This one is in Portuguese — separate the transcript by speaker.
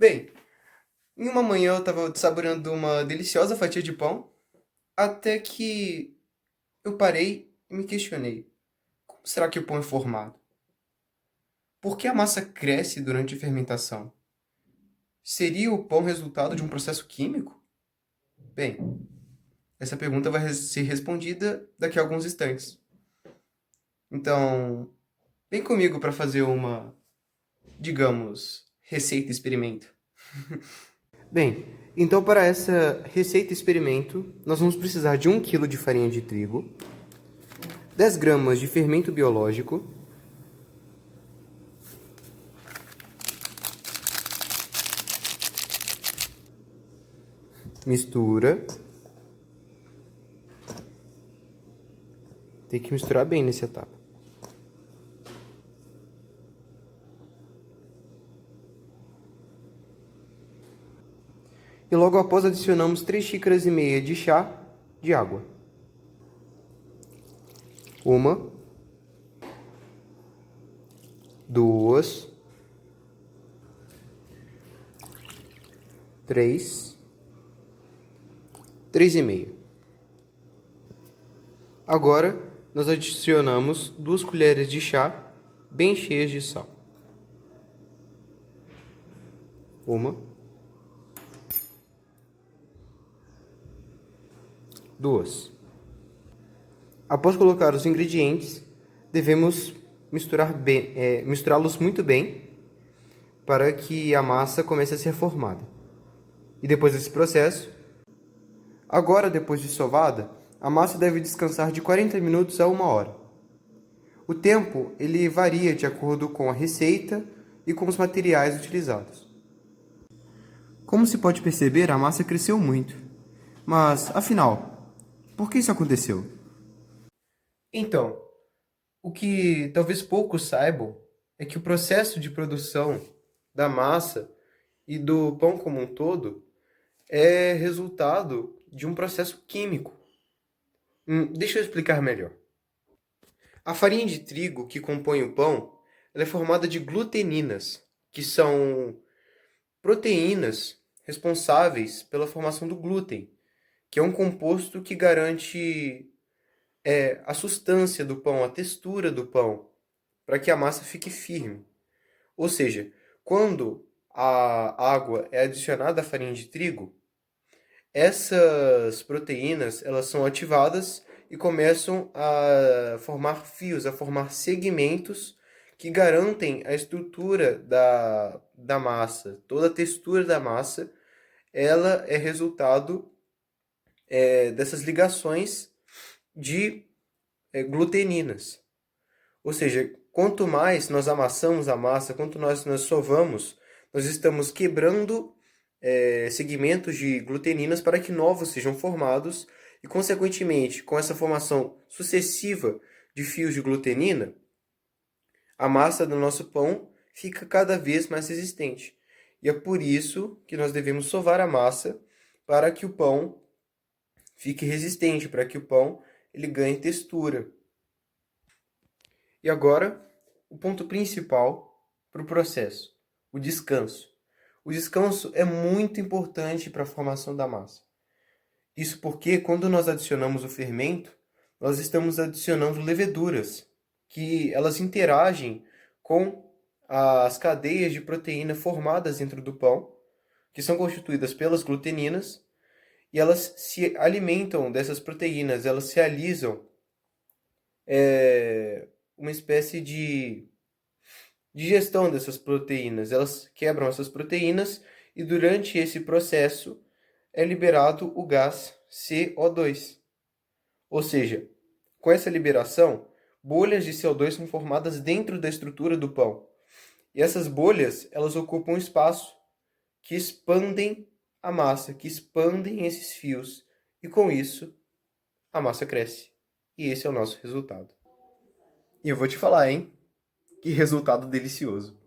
Speaker 1: Bem, em uma manhã eu estava saboreando uma deliciosa fatia de pão, até que eu parei e me questionei: como será que o pão é formado? Por que a massa cresce durante a fermentação? Seria o pão resultado de um processo químico? Bem, essa pergunta vai ser respondida daqui a alguns instantes. Então, vem comigo para fazer uma, digamos, receita experimento. Bem, então para essa receita experimento, nós vamos precisar de 1 quilo de farinha de trigo, 10 gramas de fermento biológico, mistura. Tem que misturar bem nessa etapa. E logo após adicionamos 3 xícaras e meia de chá de água. Uma, duas, três, 3,5. Agora, nós adicionamos 2 colheres de chá bem cheias de sal. Uma, duas. Após colocar os ingredientes, devemos misturá-los muito bem para que a massa comece a ser formada. E depois desse processo, agora depois de sovada, a massa deve descansar de 40 minutos a 1 hora. O tempo ele varia de acordo com a receita e com os materiais utilizados. Como se pode perceber, a massa cresceu muito. Mas, afinal, por que isso aconteceu? Então, o que talvez poucos saibam é que o processo de produção da massa e do pão como um todo é resultado de um processo químico. Deixa eu explicar melhor. A farinha de trigo que compõe o pão, ela é formada de gluteninas, que são proteínas responsáveis pela formação do glúten, que é um composto que garante a sustância do pão, a textura do pão, para que a massa fique firme. Ou seja, quando a água é adicionada à farinha de trigo, essas proteínas elas são ativadas e começam a formar fios, a formar segmentos que garantem a estrutura da massa. Toda a textura da massa ela é resultado dessas ligações de gluteninas. Ou seja, quanto mais nós amassamos a massa, quanto nós sovamos, nós estamos quebrando segmentos de gluteninas para que novos sejam formados e, consequentemente, com essa formação sucessiva de fios de glutenina, a massa do nosso pão fica cada vez mais resistente. E é por isso que nós devemos sovar a massa para que o pão fique resistente, para que o pão ele ganhe textura. E agora, o ponto principal para o processo, o descanso. O descanso é muito importante para a formação da massa. Isso porque quando nós adicionamos o fermento, nós estamos adicionando leveduras, que elas interagem com as cadeias de proteína formadas dentro do pão, que são constituídas pelas gluteninas, e elas se alimentam dessas proteínas, elas se alisam uma espécie de digestão dessas proteínas. Elas quebram essas proteínas e durante esse processo é liberado o gás CO2. Ou seja, com essa liberação, bolhas de CO2 são formadas dentro da estrutura do pão. E essas bolhas, elas ocupam espaço que expandem a massa, que expandem esses fios. E com isso, a massa cresce. E esse é o nosso resultado. E eu vou te falar, hein? Que resultado delicioso.